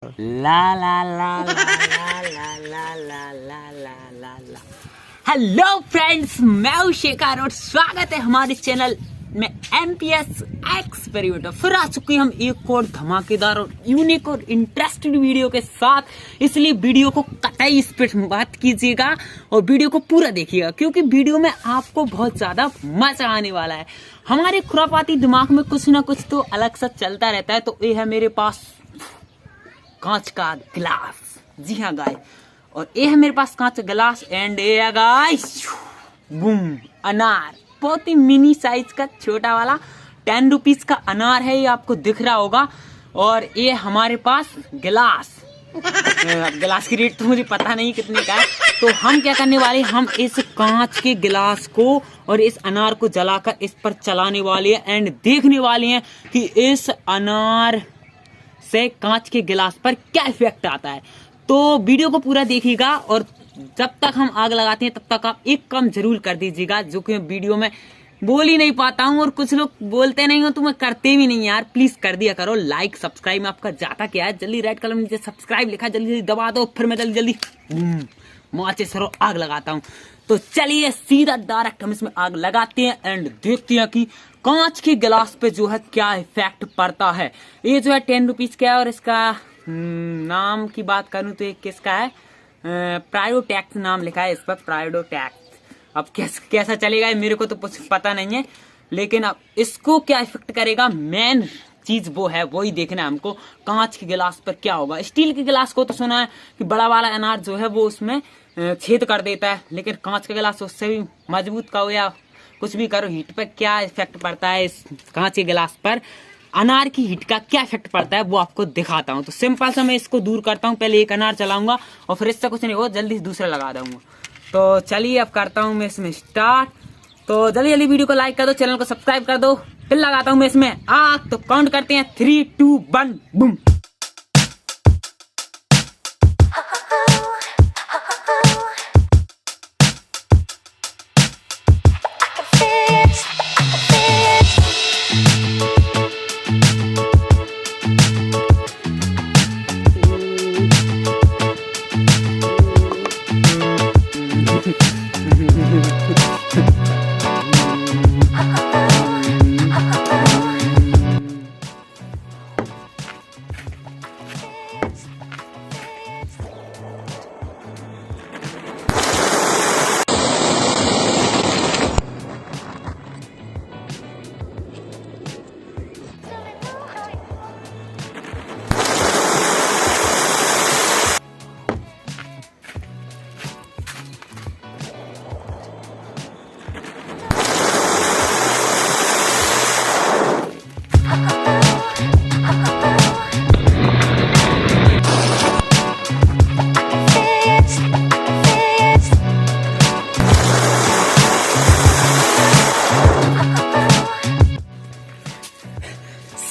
ला ला ला ला ला ला ला ला ला ला ला ला। Hello friends, मैं हूं शेखर और स्वागत है हमारे चैनल में MPS एक्सपेरिमेंटर। फिर आ चुकी हम एक और धमाकेदार और यूनिक और इंटरेस्टिंग वीडियो के साथ। इसलिए वीडियो को कतई स्पीड मत कीजिएगा और वीडियो को पूरा देखिएगा, क्योंकि वीडियो में आपको बहुत ज्यादा मजा आने वाला है। हमारे खुरापाती दिमाग में कुछ ना कुछ तो अलग सा चलता रहता है। तो ये है मेरे पास कांच का गिलास, जी हाँ गाइस, और ये है मेरे पास कांच का गिलास एंड ये है गाइस बूम अनार। बहुत ही मिनी साइज का छोटा वाला 10 रुपीज का अनार है, ये आपको दिख रहा होगा। और ये हमारे पास गिलास, गिलास की रेट तो मुझे पता नहीं कितने का है। तो हम क्या करने वाले, हम इस कांच के गिलास को और इस अनार को जलाकर इस पर चलाने वाले हैं एंड देखने वाले हैं कि इस अनार से कांच के गिलास पर क्या इफेक्ट आता है। तो वीडियो को पूरा देखिएगा और जब तक हम आग लगाते हैं तब तक आप एक काम जरूर कर दीजिएगा, जो कि वीडियो में बोल ही नहीं पाता हूँ और कुछ लोग बोलते नहीं हो तो मैं करते भी नहीं यार। प्लीज कर दिया करो लाइक सब्सक्राइब में आपका जाता क्या है। जल्दी रेड कलर में नीचे सब्सक्राइब लिखा, जल्दी जल्दी दबा दो, फिर मैं जल्दी जल्दी माचे सरो आग लगाता हूँ। तो चलिए सीधा डायरेक्ट हम इसमें आग लगाते हैं एंड देखते हैं कि कांच के गिलास पे जो है क्या इफेक्ट पड़ता है। ये जो है 10 रुपीज का है और इसका नाम की बात करूं तो ये किसका है, प्रायोटैक्स नाम लिखा है इस पर, प्रायोटैक्स। अब कैसा चलेगा ये मेरे को तो कुछ पता नहीं है, लेकिन अब इसको क्या इफेक्ट करेगा मेन चीज वो है, वही देखना है हमको। कांच के गिलास पर क्या होगा। स्टील के गिलास को तो सुना है कि बड़ा वाला अनार जो है वो उसमें छेद कर देता है, लेकिन कांच का गिलास उससे भी मजबूत कहो या कुछ भी करो, हीट पर क्या इफेक्ट पड़ता है इस कांच के गिलास पर, अनार की हीट का क्या इफेक्ट पड़ता है वो आपको दिखाता हूँ। तो सिंपल सा मैं इसको दूर करता हूँ, पहले एक अनार चलाऊंगा और फिर इससे कुछ नहीं हो जल्दी से दूसरा लगा दूंगा। तो चलिए अब करता हूँ मैं इसमें स्टार्ट। तो जल्दी जल्दी वीडियो को लाइक कर दो, चैनल को सब्सक्राइब कर दो, फिर लगाता हूँ मैं इसमें आग। तो काउंट करते हैं 3, 2, 1 बूम।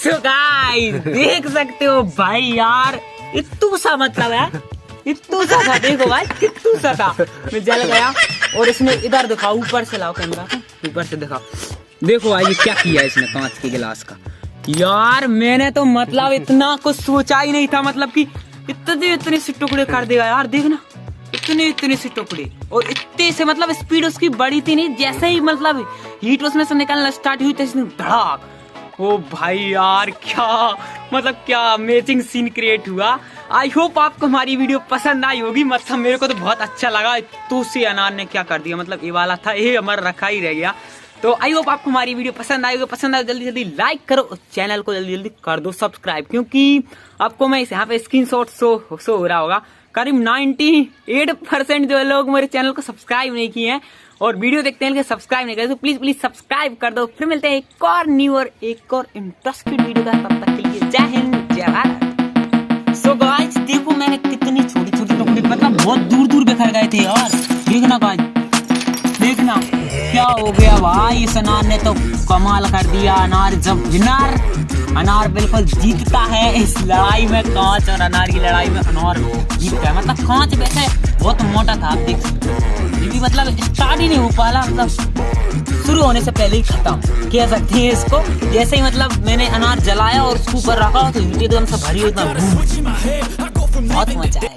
So guys, देख सकते हो भाई यार, इत्तू सा मतलब है, इत्तू सा था, देखो भाई कित्तू सा था। मैं जल गया और इसमें इधर दिखाओ, ऊपर से लाओ कैमरा को, ऊपर से दिखाओ। देखो भाई ये क्या किया है इसने कांच के गिलास का। यार मैंने तो मतलब इतना कुछ सोचा ही नहीं था, मतलब कि इतने से टुकड़े कर देगा यार। देखना इतने से टुकड़े, और इतने से मतलब स्पीड उसकी बड़ी थी नहीं, जैसे ही मतलब हीट उसमें से निकलना स्टार्ट हुई तो इसने धड़ाक। ओ भाई यार क्या मतलब क्या अमेजिंग सीन क्रिएट हुआ। आई होप आपको हमारी वीडियो पसंद आई होगी। मतलब मेरे को तो बहुत अच्छा लगा। तो से अनार ने क्या कर दिया, मतलब ये वाला था, ये हमारा रखा ही रह गया। तो आई होप आपको हमारी वीडियो पसंद आएगी। पसंद आए जल्दी जल्दी लाइक करो और चैनल को जल्दी जल्दी कर दो सब्सक्राइब, क्योंकि आपको मैं यहाँ पे स्क्रीनशॉट शो हो रहा होगा। करीब 98% जो लोग मेरे चैनल को सब्सक्राइब नहीं किए हैं और वीडियो देखते हैं सब्सक्राइब नहीं करते, तो प्लीज सब्सक्राइब कर दो। फिर मिलते हैं एक और न्यू और एक और इंटरेस्टिंग वीडियो का, तब तक के लिए जय हिंद जय भारत। सो गाइस देखो मैंने कितनी छोटी छोटी टुकड़ी, मतलब बहुत दूर दूर बिखर गए थे यार। देखना गाइस, देखना क्या हो गया भाई, इस अनार ने तो कमाल कर दिया। अनार जब अनार बिल्कुल जीतता है इस लड़ाई में, कांच और अनार की लड़ाई में अनार जीतता है। मतलब कांच वैसे बहुत मोटा था, आप देख सकते हो, ये भी मतलब स्टार्ट ही नहीं हो पाया, मतलब शुरू होने से पहले ही खत्म कह सकते हैं इसको। जैसे ही मतलब मैंने अनार जलाया और उसके ऊपर रखा तो हीट एकदम से भरी, एकदम बहुत मजा आया।